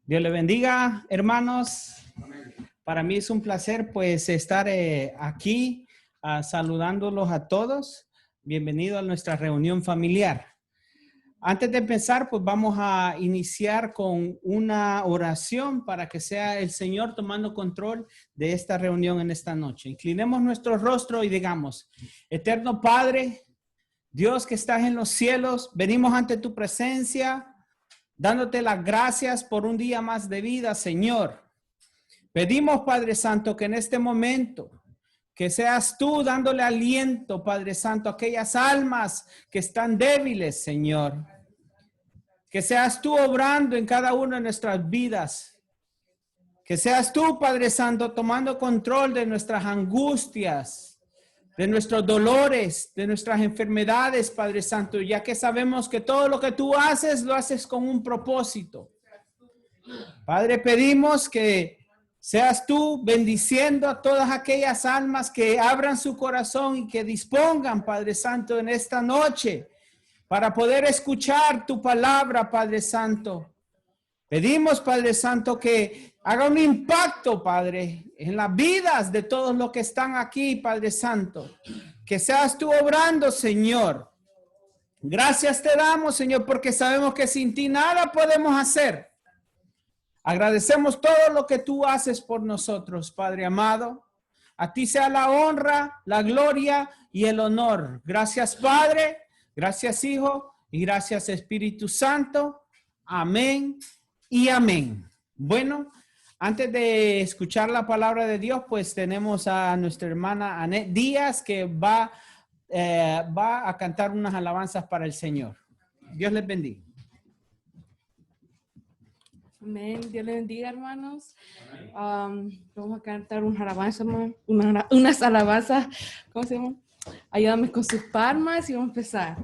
Dios le bendiga, hermanos. Para mí es un placer pues estar aquí saludándolos a todos. Bienvenido a nuestra reunión familiar. Antes de empezar, pues vamos a iniciar con una oración para que sea el Señor tomando control de esta reunión en esta noche. Inclinemos nuestro rostro y digamos: Eterno Padre, Dios que estás en los cielos, venimos ante tu presencia dándote las gracias por un día más de vida, Señor. Pedimos, Padre Santo, que en este momento, que seas tú dándole aliento, Padre Santo, a aquellas almas que están débiles, Señor. Que seas tú obrando en cada una de nuestras vidas. Que seas tú, Padre Santo, tomando control de nuestras angustias, de nuestros dolores, de nuestras enfermedades, Padre Santo, ya que sabemos que todo lo que tú haces, lo haces con un propósito. Padre, pedimos que seas tú bendiciendo a todas aquellas almas que abran su corazón y que dispongan, Padre Santo, en esta noche para poder escuchar tu palabra, Padre Santo. Pedimos, Padre Santo, que haga un impacto, Padre, en las vidas de todos los que están aquí, Padre Santo. Que seas tú obrando, Señor. Gracias te damos, Señor, porque sabemos que sin ti nada podemos hacer. Agradecemos todo lo que tú haces por nosotros, Padre amado. A ti sea la honra, la gloria y el honor. Gracias, Padre. Gracias, Hijo. Y gracias, Espíritu Santo. Amén y amén. Bueno, antes de escuchar la palabra de Dios, pues tenemos a nuestra hermana Anet Díaz que va a cantar unas alabanzas para el Señor. Dios les bendiga. Amén. Dios les bendiga, hermanos. Vamos a cantar unas alabanzas. ¿Cómo se llama? Ayúdame con sus palmas y vamos a empezar.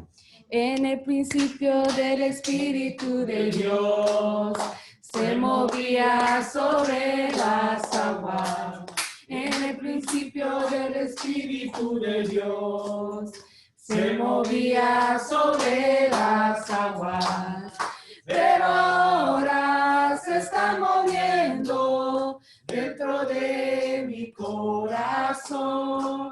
En el principio del Espíritu de Dios se movía sobre las aguas. En el principio del Espíritu de Dios se movía sobre las aguas. Pero ahora se está moviendo dentro de mi corazón.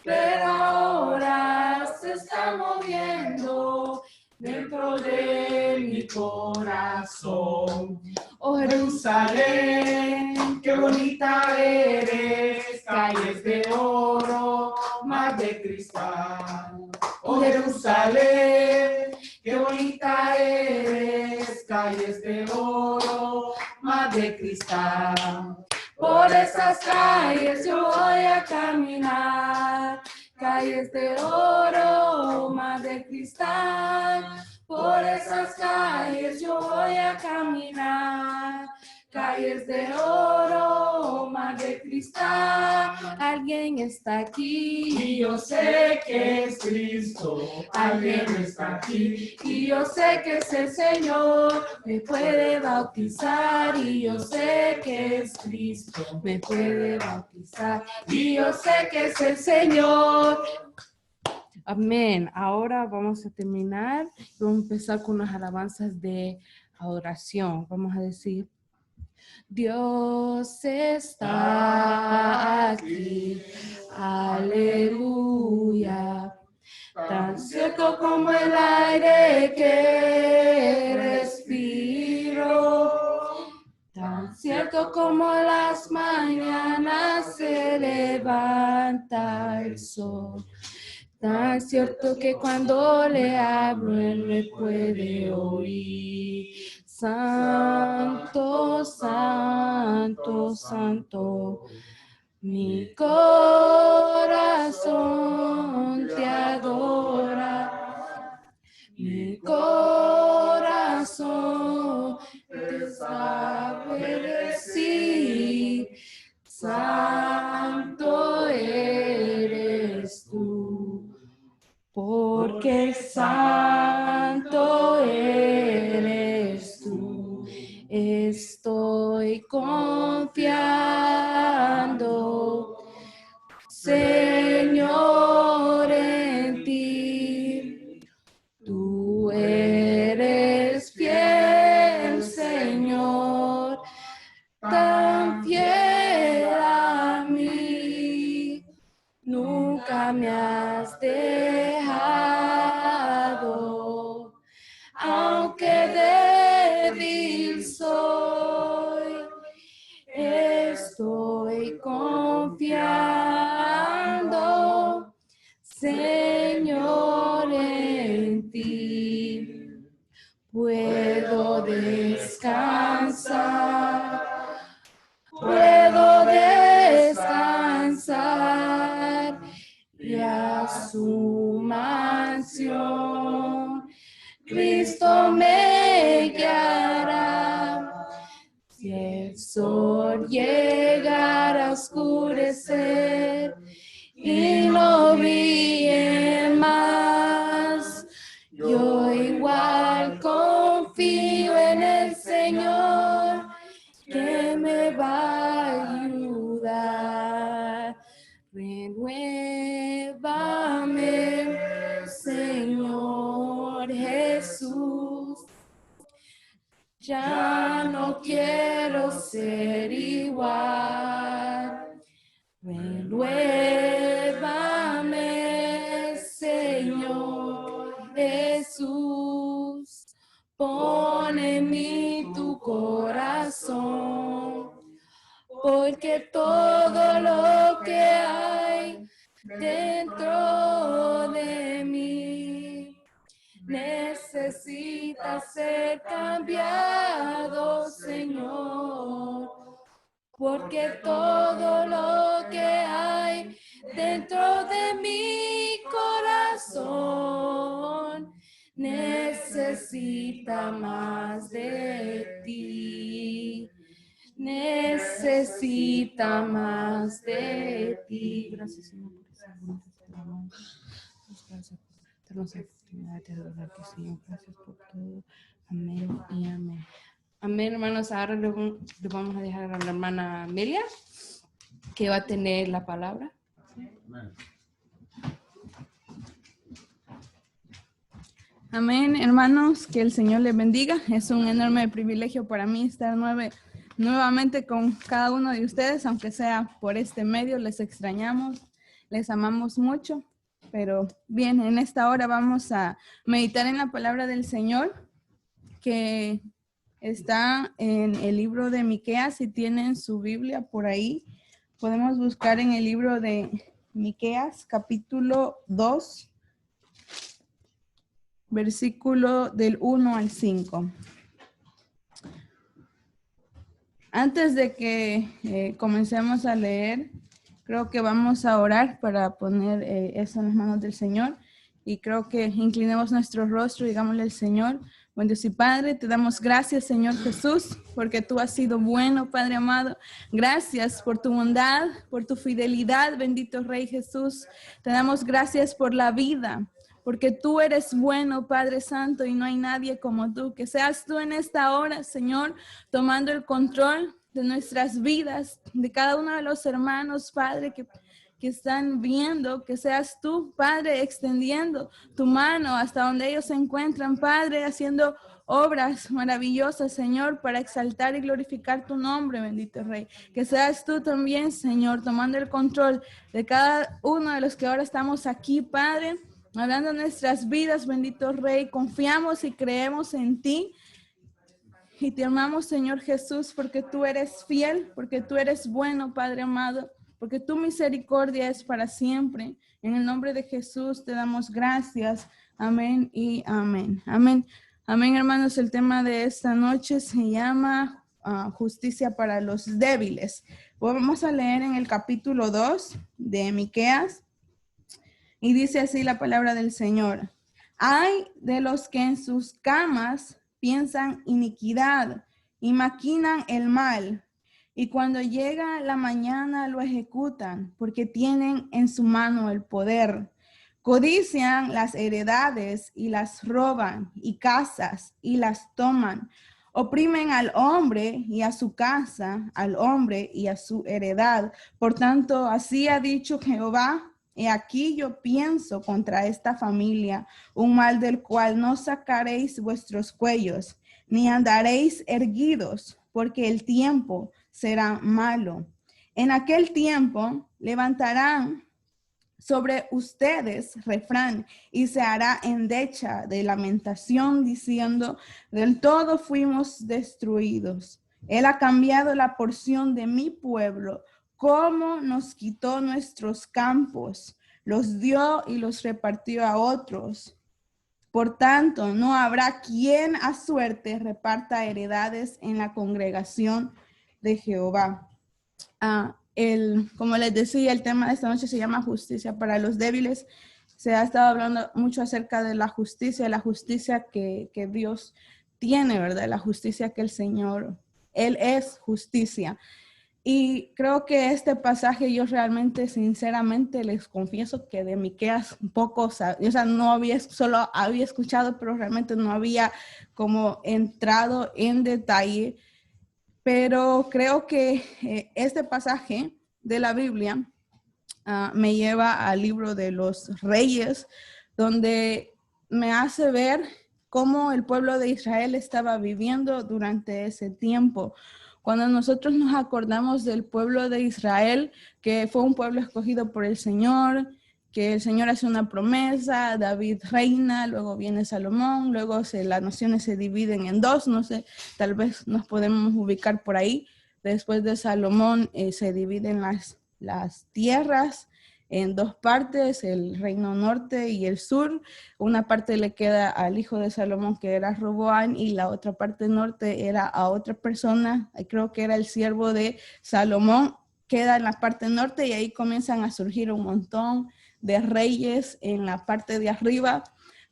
Pero ahora se está moviendo dentro de mi corazón. Oh Jerusalén, qué bonita eres, calles de oro, mar de cristal. Oh Jerusalén, qué bonita eres, calles de oro, mar de cristal. Por esas calles yo voy a caminar, calles de oro, mar de cristal. Por esas calles yo voy a caminar, calles de oro, mar de cristal. Alguien está aquí y yo sé que es Cristo. Alguien está aquí y yo sé que es el Señor. Me puede bautizar y yo sé que es Cristo. Me puede bautizar y yo sé que es el Señor. Amén. Ahora vamos a terminar y vamos a empezar con unas alabanzas de adoración. Vamos a decir: Dios está aquí, aleluya, tan cierto como el aire que respiro, tan cierto como las mañanas se levanta el sol. Tan cierto que cuando le hablo, él me puede oír. Santo, santo, santo, mi corazón te adora. Mi corazón te sabe decir, santo eres tú. Porque santo eres tú, estoy confiando, Señor, en ti. Tú eres fiel, Señor. aunque débil soy, estoy confiando, Señor, en ti. Puedo descansar y a su mansión Cristo me guiará. Si el sol llegara a oscurecer y no brille más, yo igual confío en el Señor que me va a ayudar. Renuévame, Señor Jesús. Ya no quiero ser igual. Renuévame, Señor Jesús. Pon en mí tu corazón, porque todo lo que hay dentro de mí necesita ser cambiado, Señor, porque todo lo que hay dentro de mi corazón necesita más de ti. Necesita más de ti. Gracias, Señor, por esa bonita palabra. Gracias por darnos la oportunidad de adorarte, Señor. Gracias por todo. Amén y amén. Amén, hermanos. Ahora le vamos a dejar a la hermana Amelia, que va a tener la palabra. Amén. Amén, hermanos, que el Señor les bendiga. Es un enorme privilegio para mí estar nuevamente con cada uno de ustedes, aunque sea por este medio. Les extrañamos, les amamos mucho, pero bien, en esta hora vamos a meditar en la palabra del Señor, que está en el libro de Miqueas. Si tienen su Biblia por ahí, podemos buscar en el libro de Miqueas, capítulo 2, versículo del 1 al 5. Antes de que comencemos a leer, creo que vamos a orar para poner eso en las manos del Señor. Y creo que inclinemos nuestro rostro y digámosle al Señor: buen Dios y Padre, te damos gracias, Señor Jesús, porque tú has sido bueno, Padre amado. Gracias por tu bondad, por tu fidelidad, bendito Rey Jesús. Te damos gracias por la vida, porque tú eres bueno, Padre Santo, y no hay nadie como tú. Que seas tú en esta hora, Señor, tomando el control de nuestras vidas, de cada uno de los hermanos, Padre, que están viendo. Que seas tú, Padre, extendiendo tu mano hasta donde ellos se encuentran, Padre, haciendo obras maravillosas, Señor, para exaltar y glorificar tu nombre, bendito Rey. Que seas tú también, Señor, tomando el control de cada uno de los que ahora estamos aquí, Padre, hablando de nuestras vidas, bendito Rey. Confiamos y creemos en ti y te amamos, Señor Jesús, porque tú eres fiel, porque tú eres bueno, Padre amado, porque tu misericordia es para siempre. En el nombre de Jesús te damos gracias. Amén y amén. Amén. Amén, hermanos. El tema de esta noche se llama justicia para los débiles. Vamos a leer en el capítulo 2 de Miqueas. Y dice así la palabra del Señor: ay de los que en sus camas piensan iniquidad y maquinan el mal, y cuando llega la mañana lo ejecutan, porque tienen en su mano el poder. Codician las heredades y las roban, y casas y las toman. Oprimen al hombre y a su casa, al hombre y a su heredad. Por tanto, así ha dicho Jehová: he aquí yo pienso contra esta familia un mal del cual no sacaréis vuestros cuellos, ni andaréis erguidos, porque el tiempo será malo. En aquel tiempo levantarán sobre ustedes refrán, y se hará endecha de lamentación, diciendo, del todo fuimos destruidos. Él ha cambiado la porción de mi pueblo, cómo nos quitó nuestros campos, los dio y los repartió a otros. Por tanto, no habrá quien a suerte reparta heredades en la congregación de Jehová. Como les decía, el tema de esta noche se llama justicia para los débiles. Se ha estado hablando mucho acerca de la justicia que Dios tiene, ¿verdad? La justicia que el Señor, Él es justicia. Y creo que este pasaje yo realmente, sinceramente, les confieso que de Miqueas un poco, o sea, no había, solo había escuchado, pero realmente no había como entrado en detalle. Pero creo que este pasaje de la Biblia me lleva al libro de los Reyes, donde me hace ver cómo el pueblo de Israel estaba viviendo durante ese tiempo. Cuando nosotros nos acordamos del pueblo de Israel, que fue un pueblo escogido por el Señor, que el Señor hace una promesa, David reina, luego viene Salomón, luego las naciones se dividen en dos, no sé, tal vez nos podemos ubicar por ahí. Después de Salomón se dividen las tierras en dos partes, el reino norte y el sur. Una parte le queda al hijo de Salomón, que era Roboam, y la otra parte norte era a otra persona, creo que era el siervo de Salomón, queda en la parte norte, y ahí comienzan a surgir un montón de reyes en la parte de arriba.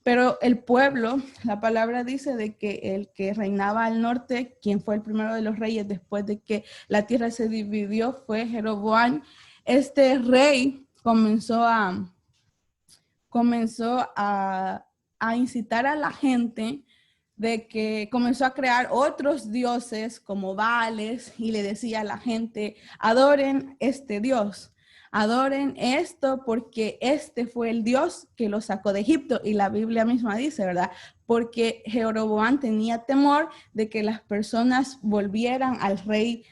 Pero el pueblo, la palabra dice de que el que reinaba al norte, quien fue el primero de los reyes después de que la tierra se dividió, fue Jeroboam. Este rey comenzó a incitar a la gente, de que comenzó a crear otros dioses como Baales, y le decía a la gente, adoren este Dios, adoren esto, porque este fue el Dios que los sacó de Egipto. Y la Biblia misma dice, ¿verdad? Porque Jeroboam tenía temor de que las personas volvieran al rey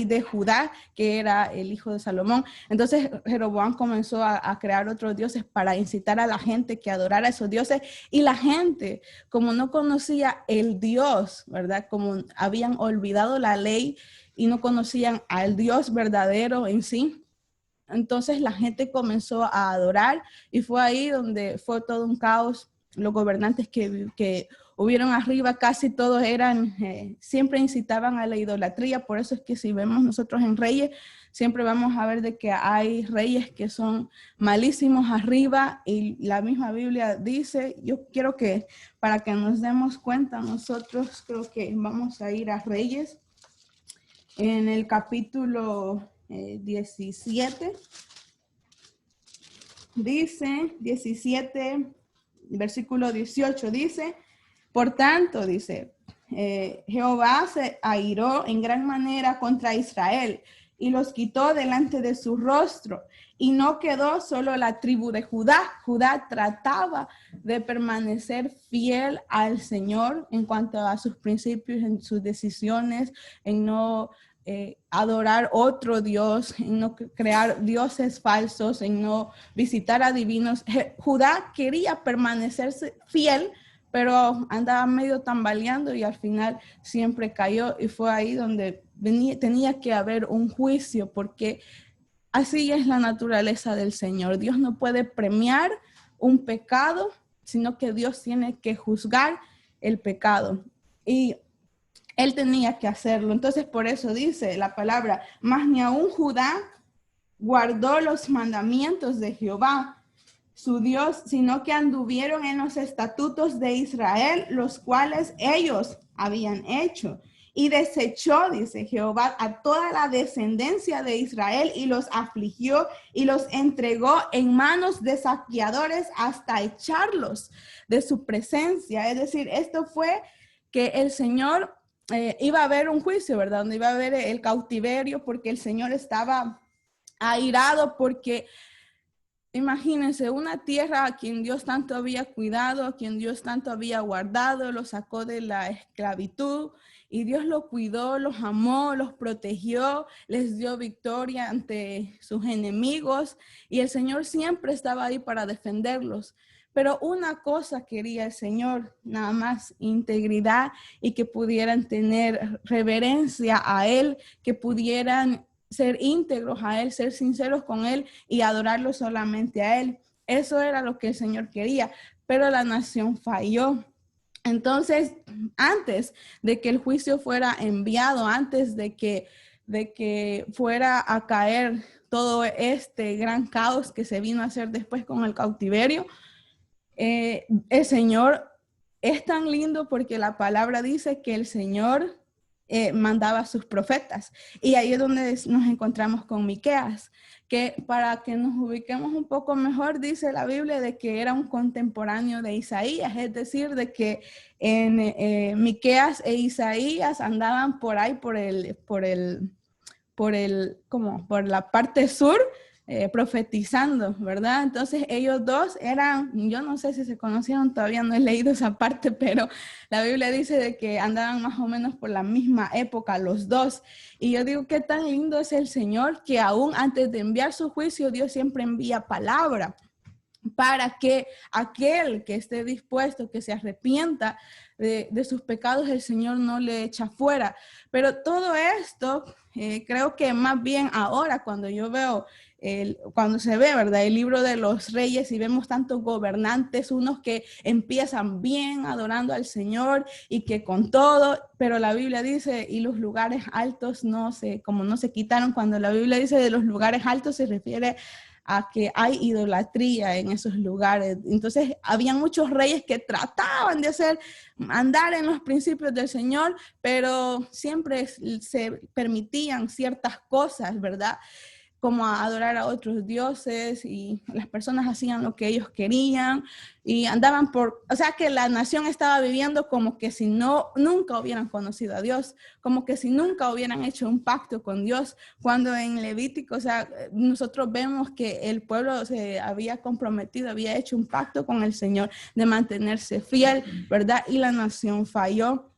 de Judá, que era el hijo de Salomón. Entonces Jeroboam comenzó a crear otros dioses para incitar a la gente que adorara a esos dioses, y la gente, como no conocía el Dios, ¿verdad? Como habían olvidado la ley y no conocían al Dios verdadero en sí, entonces la gente comenzó a adorar, y fue ahí donde fue todo un caos. Los gobernantes que hubieron arriba, casi todos eran, siempre incitaban a la idolatría. Por eso es que si vemos nosotros en Reyes, siempre vamos a ver de que hay reyes que son malísimos arriba, y la misma Biblia dice, yo quiero que para que nos demos cuenta, nosotros creo que vamos a ir a Reyes en el capítulo 17, dice 17, versículo 18, dice, por tanto, dice, Jehová se airó en gran manera contra Israel y los quitó delante de su rostro, y no quedó solo la tribu de Judá. Judá trataba de permanecer fiel al Señor en cuanto a sus principios, en sus decisiones, en no adorar otro Dios, en no crear dioses falsos, en no visitar a divinos. Judá quería permanecerse fiel, pero andaba medio tambaleando, y al final siempre cayó, y fue ahí donde tenía que haber un juicio, porque así es la naturaleza del Señor. Dios no puede premiar un pecado, sino que Dios tiene que juzgar el pecado, y Él tenía que hacerlo. Entonces por eso dice la palabra, mas ni aun Judá guardó los mandamientos de Jehová su Dios, sino que anduvieron en los estatutos de Israel, los cuales ellos habían hecho. Y desechó, dice Jehová, a toda la descendencia de Israel, y los afligió y los entregó en manos de saqueadores hasta echarlos de su presencia. Es decir, esto fue que el Señor iba a haber un juicio, ¿verdad? Donde iba a haber el cautiverio, porque el Señor estaba airado, porque imagínense, una tierra a quien Dios tanto había cuidado, a quien Dios tanto había guardado, lo sacó de la esclavitud y Dios lo cuidó, los amó, los protegió, les dio victoria ante sus enemigos y el Señor siempre estaba ahí para defenderlos. Pero una cosa quería el Señor, nada más, integridad y que pudieran tener reverencia a Él, que pudieran ser íntegros a Él, ser sinceros con Él y adorarlo solamente a Él. Eso era lo que el Señor quería, pero la nación falló. Entonces, antes de que el juicio fuera enviado, antes de que fuera a caer todo este gran caos que se vino a hacer después con el cautiverio, el Señor es tan lindo porque la palabra dice que el Señor mandaba a sus profetas. Y ahí es donde nos encontramos con Miqueas, que para que nos ubiquemos un poco mejor, dice la Biblia de que era un contemporáneo de Isaías, es decir, de que en Miqueas e Isaías andaban por ahí, por la parte sur, profetizando, ¿verdad? Entonces ellos dos eran, yo no sé si se conocieron, todavía no he leído esa parte, pero la Biblia dice de que andaban más o menos por la misma época los dos. Y yo digo, qué tan lindo es el Señor que aún antes de enviar su juicio, Dios siempre envía palabra para que aquel que esté dispuesto, que se arrepienta de sus pecados, el Señor no le echa fuera. Pero todo esto, creo que más bien ahora cuando yo veo, cuando se ve, ¿verdad?, el libro de los reyes y vemos tantos gobernantes, unos que empiezan bien adorando al Señor y que con todo, pero la Biblia dice, y los lugares altos no se quitaron. Cuando la Biblia dice de los lugares altos se refiere a que hay idolatría en esos lugares. Entonces, había muchos reyes que trataban de andar en los principios del Señor, pero siempre se permitían ciertas cosas, ¿verdad?, como adorar a otros dioses, y las personas hacían lo que ellos querían y andaban o sea que la nación estaba viviendo como que si nunca hubieran conocido a Dios, como que si nunca hubieran hecho un pacto con Dios, cuando en Levítico, o sea, nosotros vemos que el pueblo se había comprometido, había hecho un pacto con el Señor de mantenerse fiel, ¿verdad? Y la nación falló.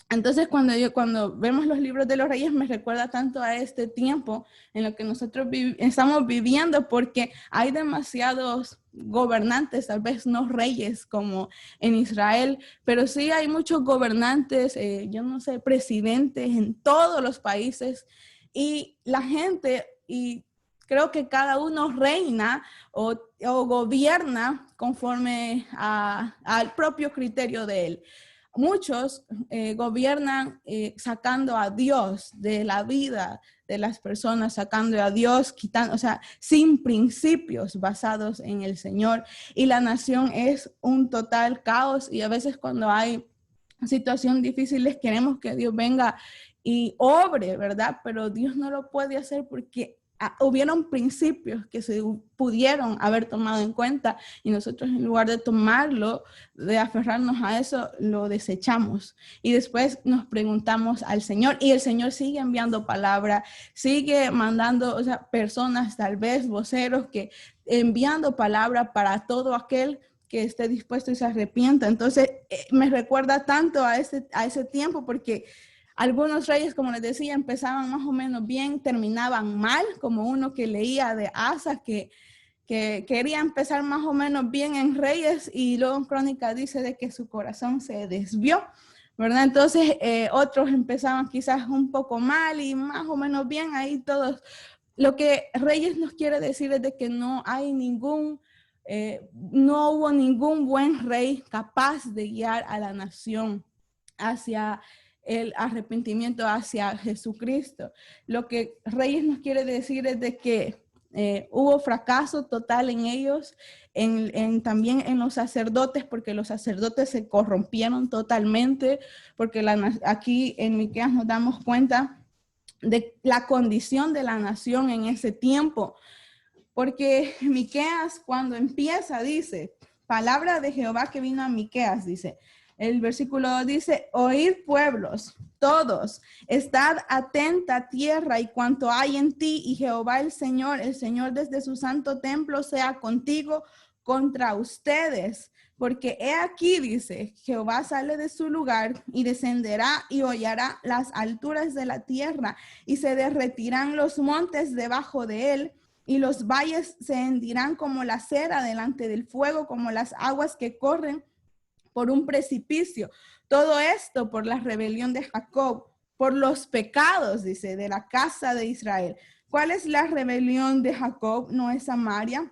Entonces, cuando vemos los libros de los reyes, me recuerda tanto a este tiempo en lo que nosotros estamos viviendo, porque hay demasiados gobernantes, tal vez no reyes como en Israel, pero sí hay muchos gobernantes, yo no sé, presidentes en todos los países, y la gente, y creo que cada uno reina o gobierna conforme al propio criterio de él. Muchos gobiernan sacando a Dios de la vida de las personas, sacando a Dios, quitando, o sea, sin principios basados en el Señor. Y la nación es un total caos, y a veces cuando hay situaciones difíciles queremos que Dios venga y obre, ¿verdad? Pero Dios no lo puede hacer porque hubieron principios que se pudieron haber tomado en cuenta, y nosotros, en lugar de tomarlo, de aferrarnos a eso, lo desechamos y después nos preguntamos al Señor, y el Señor sigue enviando palabra, sigue mandando, o sea, personas, tal vez voceros, que enviando palabra para todo aquel que esté dispuesto y se arrepienta. Entonces me recuerda tanto a ese tiempo, porque algunos reyes, como les decía, empezaban más o menos bien, terminaban mal, como uno que leía de Asa, que quería empezar más o menos bien en Reyes, y luego en Crónica dice de que su corazón se desvió, ¿verdad? Entonces otros empezaban quizás un poco mal y más o menos bien, ahí todos. Lo que Reyes nos quiere decir es de que no hubo ningún buen rey capaz de guiar a la nación hacia el arrepentimiento, hacia Jesucristo. Lo que Reyes nos quiere decir es de que hubo fracaso total en ellos, también en los sacerdotes, porque los sacerdotes se corrompieron totalmente, porque aquí en Miqueas nos damos cuenta de la condición de la nación en ese tiempo, porque Miqueas, cuando empieza, dice, palabra de Jehová que vino a Miqueas, dice, el versículo 2 dice, oíd pueblos, todos. Estad atenta, tierra, y cuanto hay en ti, y Jehová el Señor desde su santo templo sea contigo contra ustedes. Porque he aquí, dice, Jehová sale de su lugar y descenderá y hollará las alturas de la tierra, y se derretirán los montes debajo de él, y los valles se hendirán como la cera delante del fuego, como las aguas que corren por un precipicio. Todo esto por la rebelión de Jacob, por los pecados, dice, de la casa de Israel. ¿Cuál es la rebelión de Jacob? No es Samaria.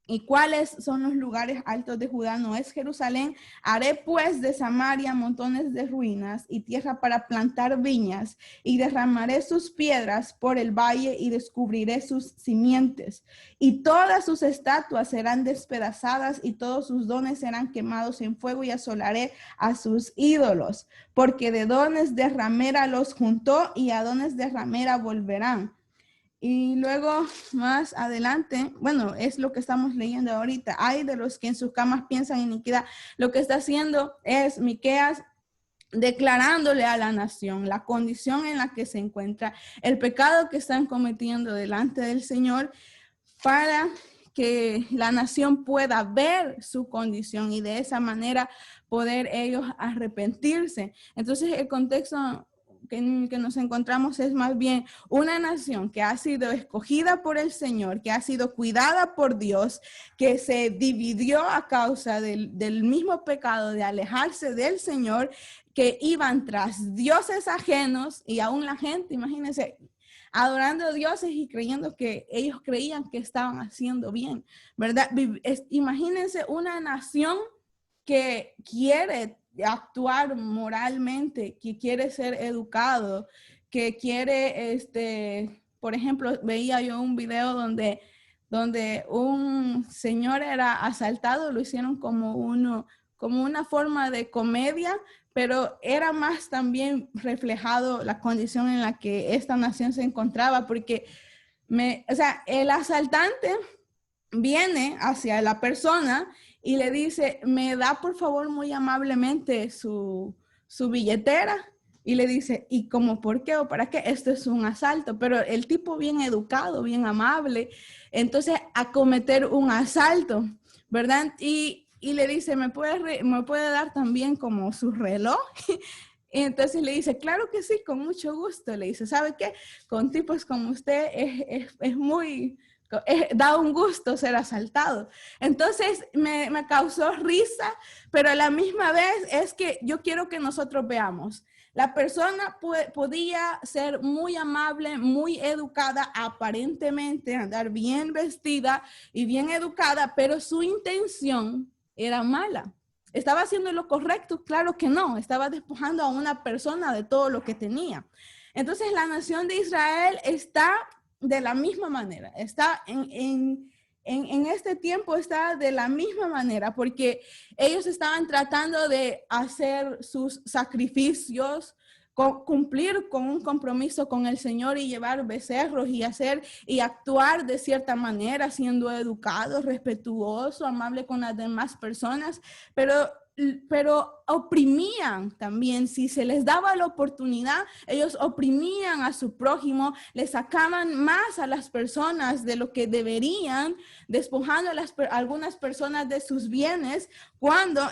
¿Y cuáles son los lugares altos de Judá? No es Jerusalén. Haré pues de Samaria montones de ruinas y tierra para plantar viñas, y derramaré sus piedras por el valle y descubriré sus simientes. Y todas sus estatuas serán despedazadas y todos sus dones serán quemados en fuego, y asolaré a sus ídolos, porque de dones de ramera los juntó y a dones de ramera volverán. Y luego más adelante, bueno, es lo que estamos leyendo ahorita. Ay de los que en sus camas piensan iniquidad. Lo que está haciendo es Miqueas declarándole a la nación la condición en la que se encuentra, el pecado que están cometiendo delante del Señor, para que la nación pueda ver su condición y de esa manera poder ellos arrepentirse. Entonces el contexto en que nos encontramos es más bien una nación que ha sido escogida por el Señor, que ha sido cuidada por Dios, que se dividió a causa del mismo pecado de alejarse del Señor, que iban tras dioses ajenos, y aún la gente, imagínense, adorando a dioses y creyendo que ellos creían que estaban haciendo bien, ¿verdad? Imagínense una nación que quiere actuar moralmente, que quiere ser educado, que quiere, por ejemplo, veía yo un video donde un señor era asaltado, lo hicieron como una forma de comedia, pero era más también reflejado la condición en la que esta nación se encontraba, porque el asaltante viene hacia la persona y le dice, me da por favor muy amablemente su billetera, y le dice, ¿y cómo por qué o para qué? Esto es un asalto, pero el tipo bien educado, bien amable, entonces a cometer un asalto, ¿verdad? Y le dice, ¿me puede dar también como su reloj? Y entonces le dice, claro que sí, con mucho gusto. Le dice, ¿sabe qué? Con tipos como usted es muy... da un gusto ser asaltado. Entonces me causó risa, pero a la misma vez es que yo quiero que nosotros veamos. La persona podía ser muy amable, muy educada, aparentemente andar bien vestida y bien educada, pero su intención era mala. ¿Estaba haciendo lo correcto? Claro que no. Estaba despojando a una persona de todo lo que tenía. Entonces la nación de Israel está de la misma manera, está en este tiempo está de la misma manera, porque ellos estaban tratando de hacer sus sacrificios, cumplir con un compromiso con el Señor y llevar becerros y actuar de cierta manera, siendo educados, respetuoso, amable con las demás personas, pero oprimían también. Si se les daba la oportunidad, ellos oprimían a su prójimo, le sacaban más a las personas de lo que deberían, despojando a algunas personas de sus bienes, cuando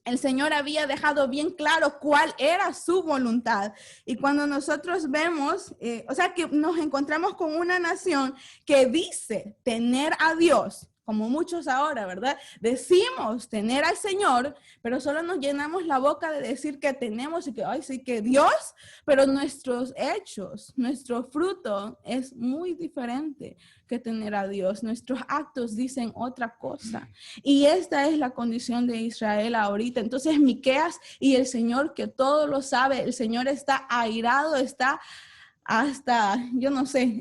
el Señor había dejado bien claro cuál era su voluntad. Y cuando nosotros vemos, que nos encontramos con una nación que dice tener a Dios, como muchos ahora, ¿verdad? Decimos tener al Señor, pero solo nos llenamos la boca de decir que tenemos y que, ay, sí, que Dios, pero nuestros hechos, nuestro fruto es muy diferente que tener a Dios. Nuestros actos dicen otra cosa. Y esta es la condición de Israel ahorita. Entonces, Miqueas y el Señor, que todo lo sabe, el Señor está airado, está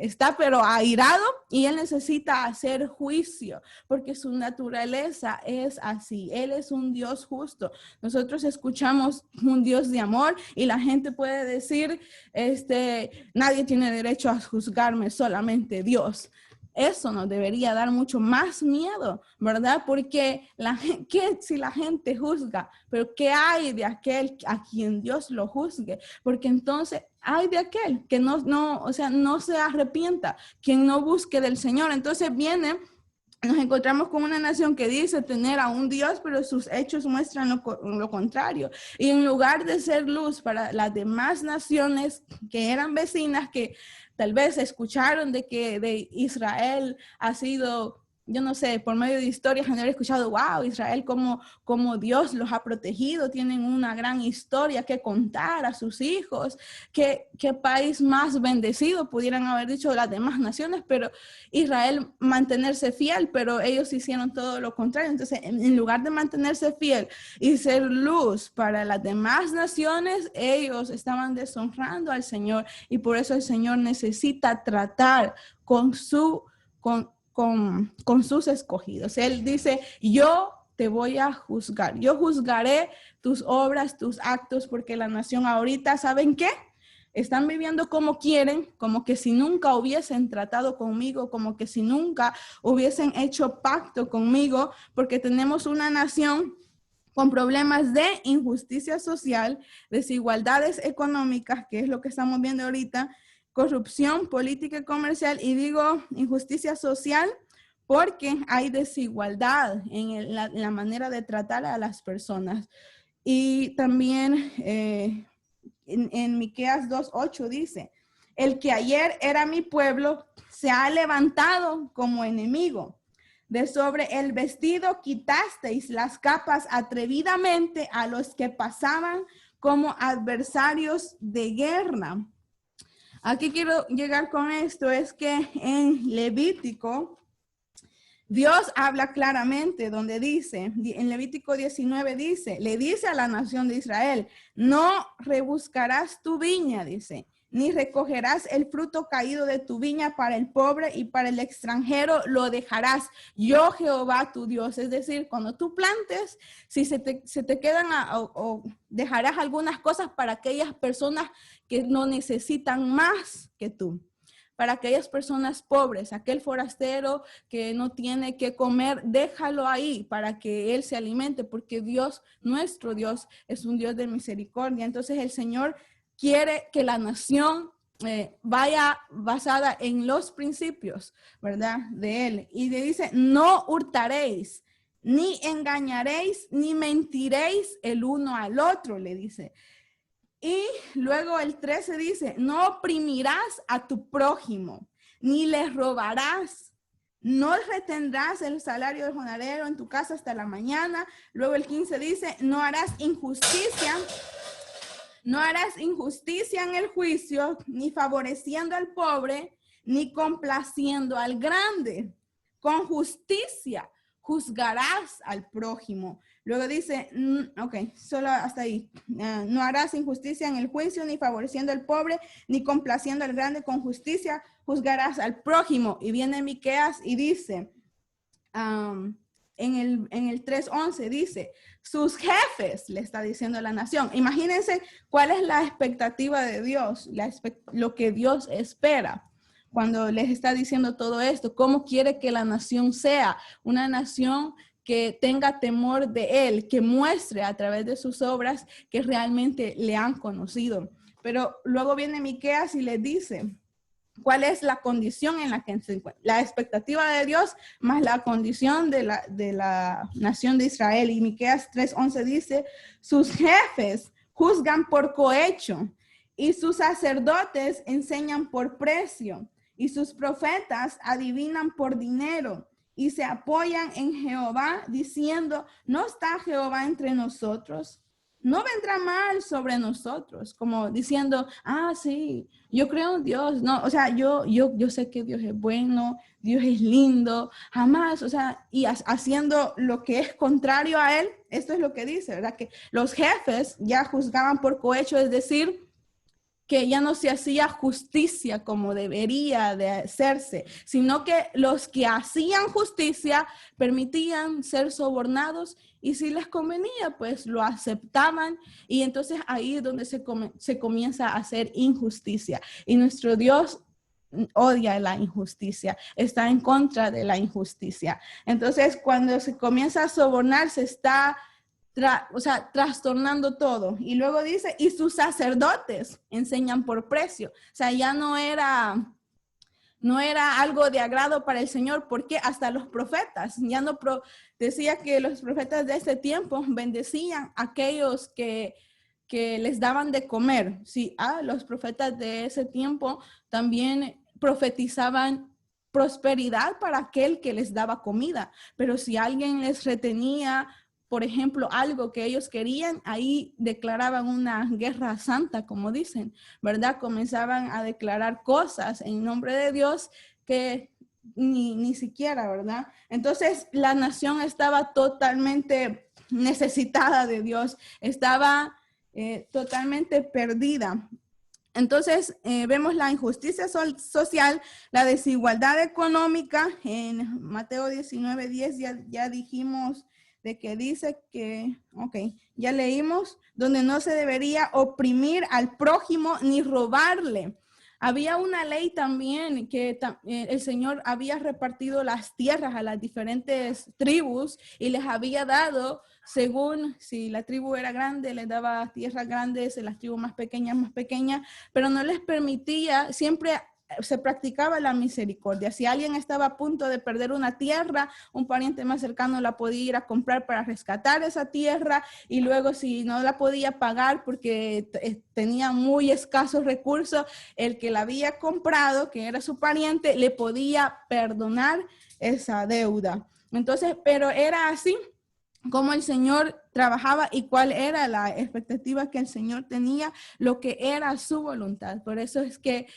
está pero airado, y él necesita hacer juicio porque su naturaleza es así. Él es un Dios justo. Nosotros escuchamos un Dios de amor y la gente puede decir, nadie tiene derecho a juzgarme, solamente Dios. eso nos debería dar mucho más miedo, ¿verdad? Porque ¿qué si la gente juzga? Pero ¿qué hay de aquel a quien Dios lo juzgue? Porque entonces hay de aquel que o sea, no se arrepienta, quien no busque del Señor. Entonces nos encontramos con una nación que dice tener a un Dios, pero sus hechos muestran lo contrario. Y en lugar de ser luz para las demás naciones que eran vecinas, que tal vez escucharon de Israel ha sido, yo no sé, por medio de historias han escuchado, wow, Israel como Dios los ha protegido, tienen una gran historia que contar a sus hijos, qué país más bendecido, pudieran haber dicho las demás naciones, pero Israel mantenerse fiel, pero ellos hicieron todo lo contrario. Entonces, en lugar de mantenerse fiel y ser luz para las demás naciones, ellos estaban deshonrando al Señor, y por eso el Señor necesita tratar con sus escogidos. Él dice, yo te voy a juzgar, yo juzgaré tus obras, tus actos, porque la nación ahorita, ¿saben qué? Están viviendo como quieren, como que si nunca hubiesen tratado conmigo, como que si nunca hubiesen hecho pacto conmigo, porque tenemos una nación con problemas de injusticia social, desigualdades económicas, que es lo que estamos viendo ahorita, corrupción política y comercial, y digo injusticia social porque hay desigualdad en la manera de tratar a las personas. Y también en Miqueas 2:8 dice, el que ayer era mi pueblo se ha levantado como enemigo. De sobre el vestido quitasteis las capas atrevidamente a los que pasaban como adversarios de guerra. Aquí quiero llegar con esto, es que en Levítico, Dios habla claramente donde dice, en Levítico 19 dice, le dice a la nación de Israel, no rebuscarás tu viña, dice, ni recogerás el fruto caído de tu viña para el pobre y para el extranjero lo dejarás. Yo, Jehová, tu Dios. Es decir, cuando tú plantes, si se te quedan o dejarás algunas cosas para aquellas personas que no necesitan más que tú. Para aquellas personas pobres, aquel forastero que no tiene que comer, déjalo ahí para que él se alimente, porque Dios, nuestro Dios, es un Dios de misericordia. Entonces el Señor quiere que la nación vaya basada en los principios, ¿verdad? De Él. Y le dice, no hurtaréis, ni engañaréis, ni mentiréis el uno al otro, le dice. Y luego el 13 dice, no oprimirás a tu prójimo, ni le robarás, no retendrás el salario del jornalero en tu casa hasta la mañana. Luego el 15 dice, no harás injusticia en el juicio, ni favoreciendo al pobre, ni complaciendo al grande. Con justicia juzgarás al prójimo. Luego dice, ok, solo hasta ahí. No harás injusticia en el juicio, ni favoreciendo al pobre, ni complaciendo al grande. Con justicia juzgarás al prójimo. Y viene Miqueas y dice, en el 3:11 dice, sus jefes, le está diciendo a la nación. Imagínense cuál es la expectativa de Dios, lo que Dios espera cuando les está diciendo todo esto. ¿Cómo quiere que la nación sea? Una nación que tenga temor de Él, que muestre a través de sus obras que realmente le han conocido. Pero luego viene Miqueas y le dice, ¿cuál es la condición en la que se encuentra? La expectativa de Dios más la condición de la nación de Israel. Y Miqueas 3:11 dice, sus jefes juzgan por cohecho y sus sacerdotes enseñan por precio y sus profetas adivinan por dinero y se apoyan en Jehová diciendo, ¿no está Jehová entre nosotros? No vendrá mal sobre nosotros, como diciendo, sí, yo creo en Dios. No, o sea, yo sé que Dios es bueno, Dios es lindo, jamás, o sea, y haciendo lo que es contrario a Él. Esto es lo que dice, ¿verdad? Que los jefes ya juzgaban por cohecho, es decir, que ya no se hacía justicia como debería de hacerse, sino que los que hacían justicia permitían ser sobornados y si les convenía, pues lo aceptaban y entonces ahí es donde se comienza a hacer injusticia. Y nuestro Dios odia la injusticia, está en contra de la injusticia. Entonces, cuando se comienza a sobornar, se está trastornando todo. Y luego dice, y sus sacerdotes enseñan por precio. O sea, ya no era algo de agrado para el Señor, porque hasta los profetas, decía que los profetas de ese tiempo bendecían a aquellos que les daban de comer. Sí, los profetas de ese tiempo también profetizaban prosperidad para aquel que les daba comida, pero si alguien les retenía, por ejemplo, algo que ellos querían, ahí declaraban una guerra santa, como dicen, ¿verdad? Comenzaban a declarar cosas en nombre de Dios que ni siquiera, ¿verdad? Entonces, la nación estaba totalmente necesitada de Dios, estaba totalmente perdida. Entonces, vemos la injusticia social, la desigualdad económica. En Mateo 19:10 ya dijimos de que dice que, ya leímos, donde no se debería oprimir al prójimo ni robarle. Había una ley también que el Señor había repartido las tierras a las diferentes tribus y les había dado, según si la tribu era grande, les daba tierras grandes, las tribus más pequeñas, pero no les permitía, siempre se practicaba la misericordia. Si alguien estaba a punto de perder una tierra, un pariente más cercano la podía ir a comprar para rescatar esa tierra, y luego si no la podía pagar porque tenía muy escasos recursos, el que la había comprado, que era su pariente, le podía perdonar esa deuda. Entonces, pero era así cómo el Señor trabajaba y cuál era la expectativa que el Señor tenía, lo que era su voluntad. Por eso es que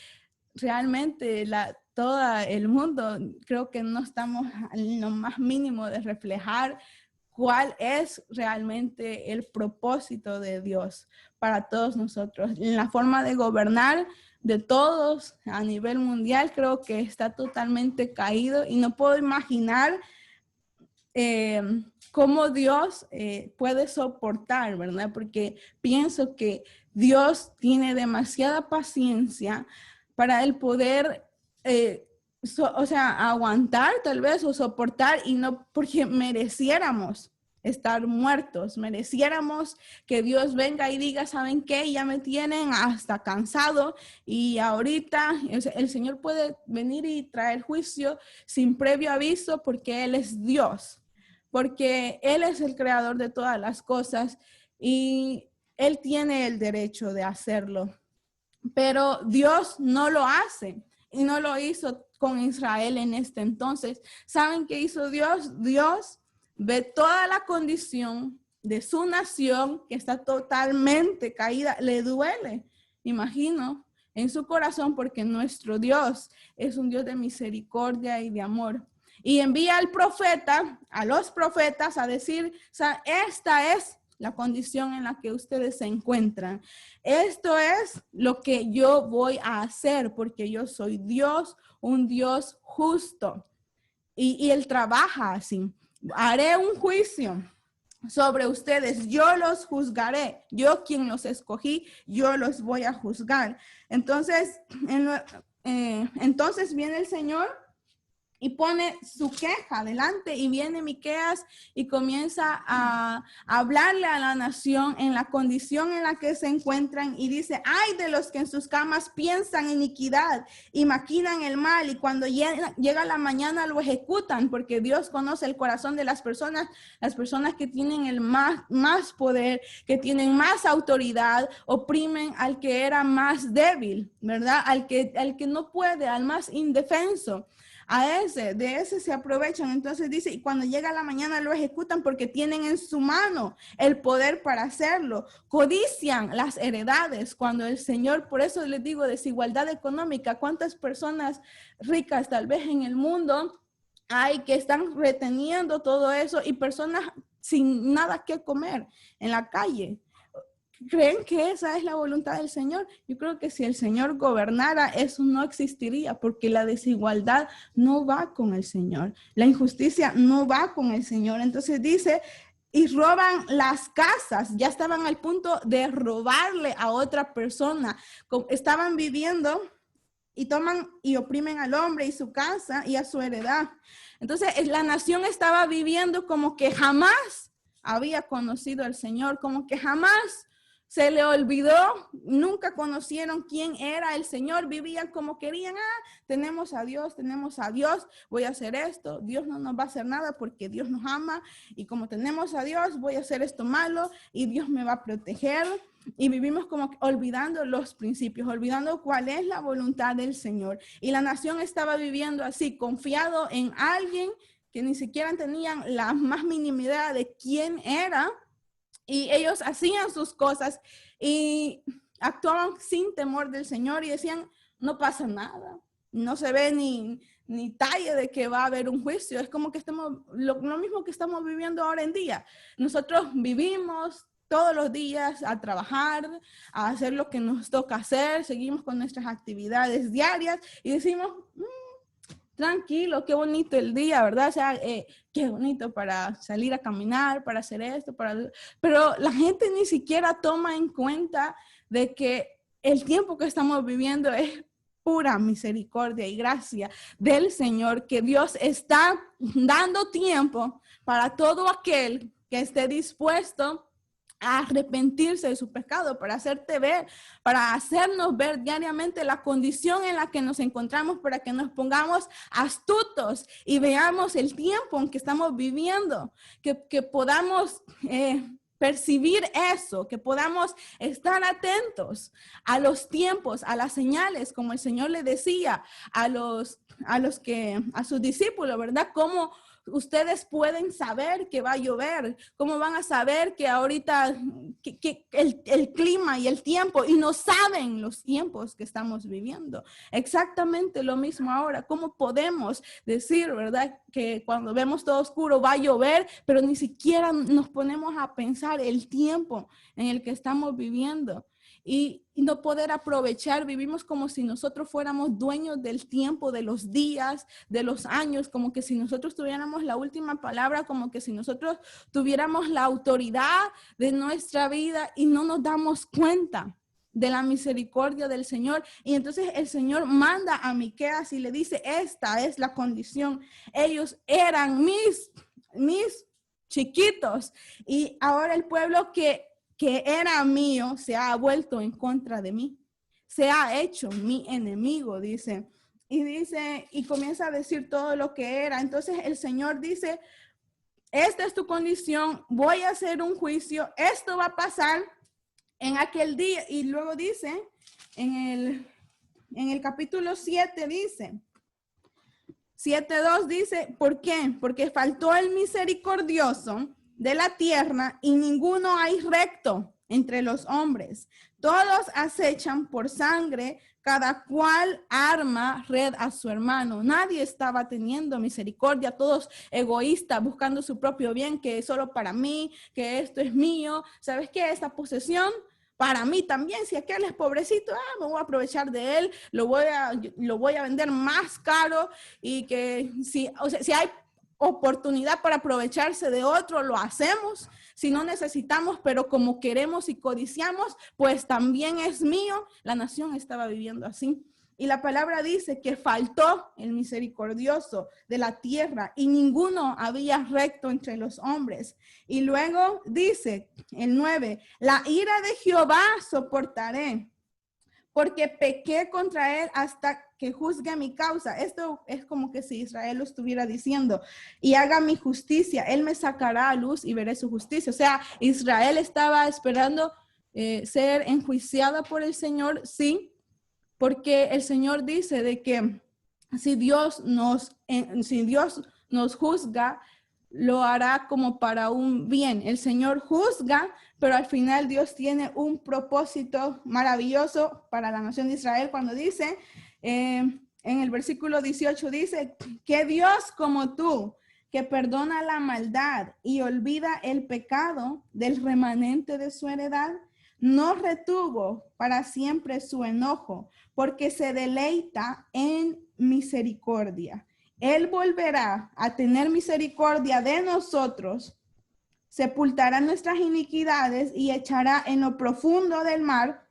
realmente todo el mundo, creo que no estamos en lo más mínimo de reflejar cuál es realmente el propósito de Dios para todos nosotros. En la forma de gobernar de todos a nivel mundial, creo que está totalmente caído y no puedo imaginar cómo Dios puede soportar, ¿verdad? Porque pienso que Dios tiene demasiada paciencia para el poder, aguantar tal vez o soportar, y no porque mereciéramos estar muertos, mereciéramos que Dios venga y diga, ¿saben qué? Ya me tienen hasta cansado y ahorita el Señor puede venir y traer juicio sin previo aviso, porque Él es Dios, porque Él es el creador de todas las cosas y Él tiene el derecho de hacerlo. Pero Dios no lo hace y no lo hizo con Israel en este entonces. ¿Saben qué hizo Dios? Dios ve toda la condición de su nación que está totalmente caída. Le duele, imagino, en su corazón, porque nuestro Dios es un Dios de misericordia y de amor. Y envía al profeta, a los profetas, a decir, o sea, esta es la condición en la que ustedes se encuentran. Esto es lo que yo voy a hacer, porque yo soy Dios, un Dios justo. Y Él trabaja así. Haré un juicio sobre ustedes, yo los juzgaré, yo quien los escogí, yo los voy a juzgar. Entonces, entonces viene el Señor y pone su queja delante, y viene Miqueas y comienza a hablarle a la nación en la condición en la que se encuentran, y dice, ay de los que en sus camas piensan iniquidad y maquinan el mal, y cuando llega la mañana lo ejecutan, porque Dios conoce el corazón de las personas que tienen el más poder, que tienen más autoridad, oprimen al que era más débil, ¿verdad? Al que no puede, al más indefenso. De ese se aprovechan. Entonces dice, y cuando llega la mañana lo ejecutan, porque tienen en su mano el poder para hacerlo. Codician las heredades, cuando el Señor, por eso les digo, desigualdad económica. ¿Cuántas personas ricas tal vez en el mundo hay que están reteniendo todo eso, y personas sin nada que comer en la calle? ¿Creen que esa es la voluntad del Señor? Yo creo que si el Señor gobernara, eso no existiría, porque la desigualdad no va con el Señor. La injusticia no va con el Señor. Entonces dice, y roban las casas. Ya estaban al punto de robarle a otra persona. Estaban viviendo y toman y oprimen al hombre y su casa y a su heredad. Entonces la nación estaba viviendo como que jamás había conocido al Señor, como que jamás se le olvidó, nunca conocieron quién era el Señor, vivían como querían, tenemos a Dios, voy a hacer esto, Dios no nos va a hacer nada porque Dios nos ama y como tenemos a Dios, voy a hacer esto malo y Dios me va a proteger. Y vivimos como olvidando los principios, olvidando cuál es la voluntad del Señor. Y la nación estaba viviendo así, confiado en alguien que ni siquiera tenían la más mínima idea de quién era. Y ellos hacían sus cosas y actuaban sin temor del Señor y decían, no pasa nada, no se ve ni talla de que va a haber un juicio. Es como que estamos, lo mismo que estamos viviendo ahora en día. Nosotros vivimos todos los días a trabajar, a hacer lo que nos toca hacer, seguimos con nuestras actividades diarias y decimos, tranquilo, qué bonito el día, ¿verdad? O sea, qué bonito para salir a caminar, para hacer esto, pero la gente ni siquiera toma en cuenta de que el tiempo que estamos viviendo es pura misericordia y gracia del Señor, que Dios está dando tiempo para todo aquel que esté dispuesto a arrepentirse de su pecado, para hacerte ver, para hacernos ver diariamente la condición en la que nos encontramos, para que nos pongamos astutos y veamos el tiempo en que estamos viviendo, que podamos percibir eso, que podamos estar atentos a los tiempos, a las señales, como el Señor le decía a sus discípulos, ¿verdad? Cómo ustedes pueden saber que va a llover, cómo van a saber que ahorita que el clima y el tiempo, y no saben los tiempos que estamos viviendo. Exactamente lo mismo ahora. ¿Cómo podemos decir, verdad, que cuando vemos todo oscuro va a llover, pero ni siquiera nos ponemos a pensar el tiempo en el que estamos viviendo? Y no poder aprovechar, vivimos como si nosotros fuéramos dueños del tiempo, de los días, de los años, como que si nosotros tuviéramos la última palabra, como que si nosotros tuviéramos la autoridad de nuestra vida y no nos damos cuenta de la misericordia del Señor. Y entonces el Señor manda a Miqueas y le dice, esta es la condición. Ellos eran mis chiquitos y ahora el pueblo que era mío se ha vuelto en contra de mí, se ha hecho mi enemigo, dice. Y comienza a decir todo lo que era. Entonces el Señor dice, esta es tu condición, voy a hacer un juicio, esto va a pasar en aquel día. Y luego dice, en el capítulo 7 dice, 7:2 dice, ¿por qué? Porque faltó el misericordioso de la tierra y ninguno hay recto entre los hombres. Todos acechan por sangre, cada cual arma red a su hermano. Nadie estaba teniendo misericordia, todos egoístas, buscando su propio bien, que es solo para mí, que esto es mío. ¿Sabes qué? Esta posesión para mí también, si aquel es pobrecito, me voy a aprovechar de él, lo voy a vender más caro y que si hay oportunidad para aprovecharse de otro, lo hacemos. Si no necesitamos, pero como queremos y codiciamos, pues también es mío. La nación estaba viviendo así. Y la palabra dice que faltó el misericordioso de la tierra y ninguno había recto entre los hombres. Y luego dice el 9, la ira de Jehová soportaré, porque pequé contra él hasta que juzgue mi causa. Esto es como que si Israel lo estuviera diciendo, y haga mi justicia, él me sacará a luz y veré su justicia. O sea, Israel estaba esperando ser enjuiciada por el Señor, sí, porque el Señor dice de que si Dios nos juzga, lo hará como para un bien. El Señor juzga, pero al final Dios tiene un propósito maravilloso para la nación de Israel cuando dice, en el versículo 18 dice, que Dios como tú, que perdona la maldad y olvida el pecado del remanente de su heredad, no retuvo para siempre su enojo, porque se deleita en misericordia. Él volverá a tener misericordia de nosotros, sepultará nuestras iniquidades y echará en lo profundo del mar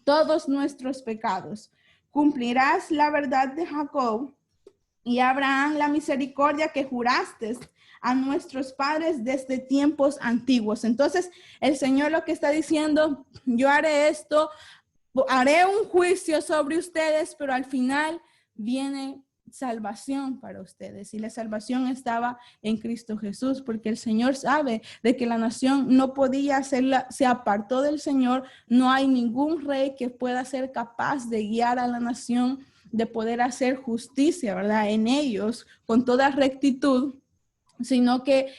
todos nuestros pecados. cumplirás la verdad de Jacob y a Abraham la misericordia que juraste a nuestros padres desde tiempos antiguos. Entonces, el Señor lo que está diciendo, yo haré esto, haré un juicio sobre ustedes, pero al final viene salvación para ustedes. Y la salvación estaba en Cristo Jesús, porque el Señor sabe de que la nación no podía hacerla, se apartó del Señor. No hay ningún rey que pueda ser capaz de guiar a la nación, de poder hacer justicia, ¿verdad? En ellos, con toda rectitud, sino que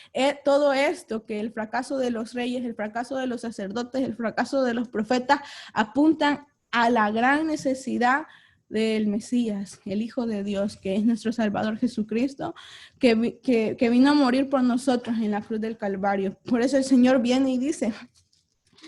todo esto, que el fracaso de los reyes, el fracaso de los sacerdotes, el fracaso de los profetas, apuntan a la gran necesidad del Mesías, el Hijo de Dios, que es nuestro Salvador Jesucristo, que vino a morir por nosotros en la cruz del Calvario. Por eso el Señor viene y dice,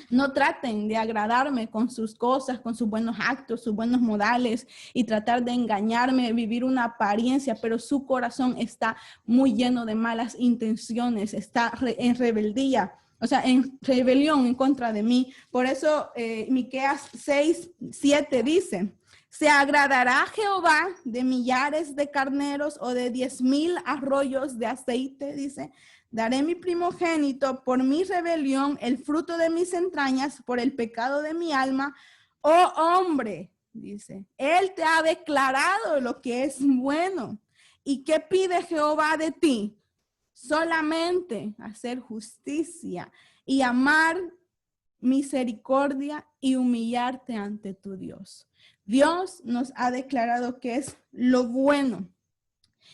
no traten de agradarme con sus cosas, con sus buenos actos, sus buenos modales y tratar de engañarme, vivir una apariencia, pero su corazón está muy lleno de malas intenciones, está en rebeldía, o sea, en rebelión en contra de mí. Por eso Miqueas 6:7 dice, ¿se agradará Jehová de millares de carneros o de 10,000 arroyos de aceite? Dice, daré mi primogénito por mi rebelión, el fruto de mis entrañas, por el pecado de mi alma. Oh hombre, dice, él te ha declarado lo que es bueno. ¿Y qué pide Jehová de ti? Solamente hacer justicia y amar misericordia y humillarte ante tu Dios. Dios nos ha declarado que es lo bueno.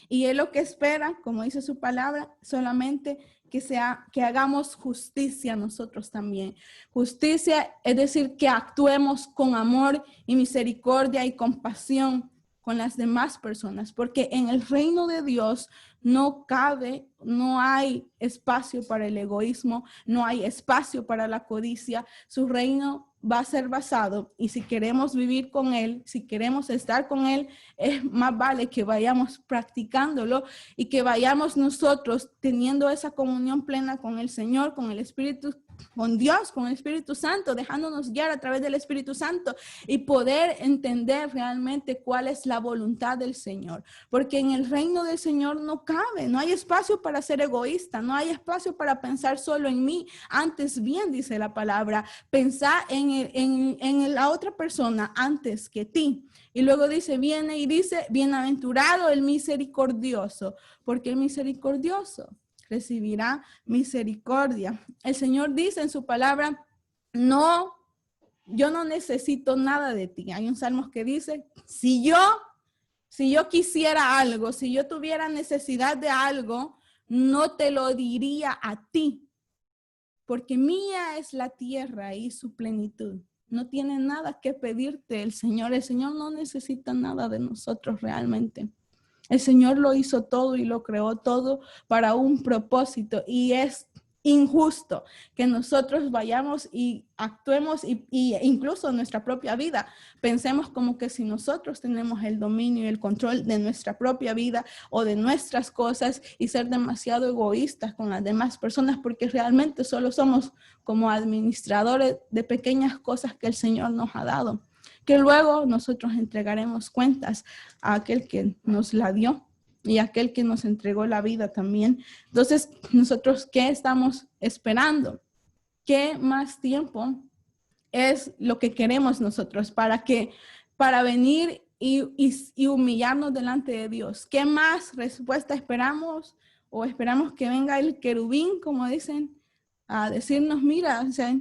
Y es lo que espera, como dice su palabra, solamente que hagamos justicia nosotros también. Justicia es decir, que actuemos con amor y misericordia y compasión con las demás personas, porque en el reino de Dios no hay espacio para el egoísmo, no hay espacio para la codicia. Su reino va a ser basado, y si queremos vivir con Él, si queremos estar con Él, es más vale que vayamos practicándolo y que vayamos nosotros teniendo esa comunión plena con el Señor, con el Espíritu, con Dios, con el Espíritu Santo, dejándonos guiar a través del Espíritu Santo y poder entender realmente cuál es la voluntad del Señor. Porque en el reino del Señor no cabe, no hay espacio para ser egoísta, no hay espacio para pensar solo en mí. Antes bien, dice la palabra, pensar en la otra persona antes que ti. Y luego viene y dice, bienaventurado el misericordioso, porque el misericordioso recibirá misericordia. El Señor dice en su palabra, no, yo no necesito nada de ti. Hay un salmo que dice, si yo quisiera algo, si yo tuviera necesidad de algo, no te lo diría a ti, porque mía es la tierra y su plenitud. No tiene nada que pedirte el Señor. El Señor no necesita nada de nosotros realmente. El Señor lo hizo todo y lo creó todo para un propósito, y es injusto que nosotros vayamos y actuemos y incluso en nuestra propia vida pensemos como que si nosotros tenemos el dominio y el control de nuestra propia vida o de nuestras cosas, y ser demasiado egoístas con las demás personas, porque realmente solo somos como administradores de pequeñas cosas que el Señor nos ha dado, que luego nosotros entregaremos cuentas a aquel que nos la dio y aquel que nos entregó la vida también. Entonces, nosotros, ¿qué estamos esperando? ¿Qué más tiempo es lo que queremos nosotros para venir y humillarnos delante de Dios? ¿Qué más respuesta esperamos? ¿O esperamos que venga el querubín, como dicen, a decirnos, mira, o sea,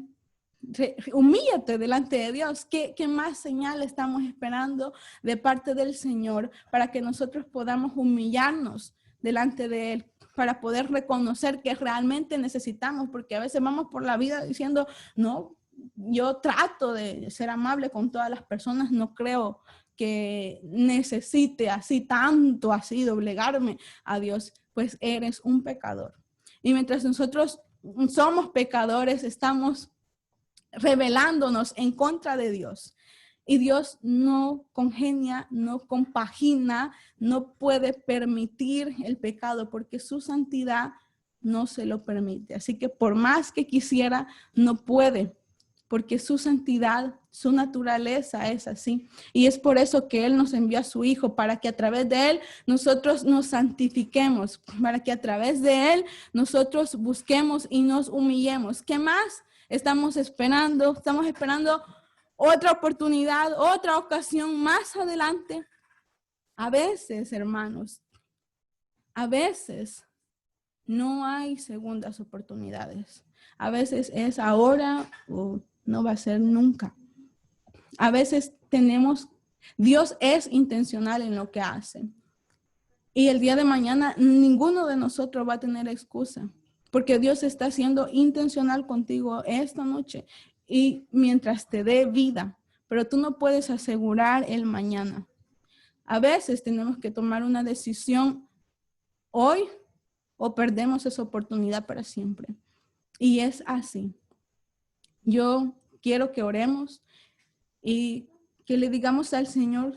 humíllate delante de Dios? ¿Qué más señal estamos esperando de parte del Señor para que nosotros podamos humillarnos delante de Él, para poder reconocer que realmente necesitamos? Porque a veces vamos por la vida diciendo, no, yo trato de ser amable con todas las personas, no creo que necesite así tanto, así doblegarme a Dios. Pues eres un pecador. Y mientras nosotros somos pecadores, estamos rebelándonos en contra de Dios. Y Dios no congenia, no compagina, no puede permitir el pecado, porque su santidad no se lo permite. Así que por más que quisiera, no puede, porque su santidad, su naturaleza es así. Y es por eso que Él nos envió a su Hijo, para que a través de Él nosotros nos santifiquemos, para que a través de Él nosotros busquemos y nos humillemos. ¿Qué más estamos esperando? Estamos esperando otra oportunidad, otra ocasión más adelante. A veces, hermanos, a veces no hay segundas oportunidades. A veces es ahora o no va a ser nunca. A veces Dios es intencional en lo que hace. Y el día de mañana ninguno de nosotros va a tener excusa, porque Dios está siendo intencional contigo esta noche y mientras te dé vida, pero tú no puedes asegurar el mañana. A veces tenemos que tomar una decisión hoy o perdemos esa oportunidad para siempre. Y es así. Yo quiero que oremos y que le digamos al Señor,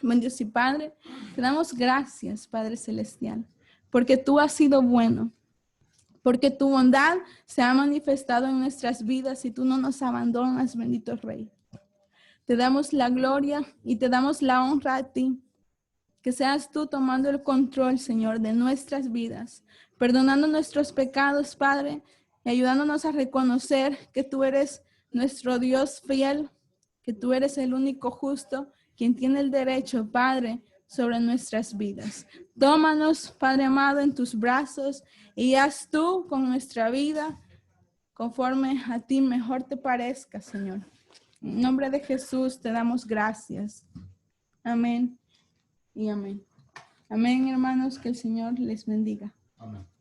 buen Dios y Padre, te damos gracias, Padre Celestial, porque tú has sido bueno, porque tu bondad se ha manifestado en nuestras vidas y tú no nos abandonas, bendito Rey. Te damos la gloria y te damos la honra a ti. Que seas tú tomando el control, Señor, de nuestras vidas, perdonando nuestros pecados, Padre, y ayudándonos a reconocer que tú eres nuestro Dios fiel, que tú eres el único justo, quien tiene el derecho, Padre, sobre nuestras vidas. Tómanos, Padre amado, en tus brazos y haz tú con nuestra vida conforme a ti mejor te parezca, Señor. En nombre de Jesús te damos gracias. Amén y amén. Amén, hermanos, que el Señor les bendiga. Amén.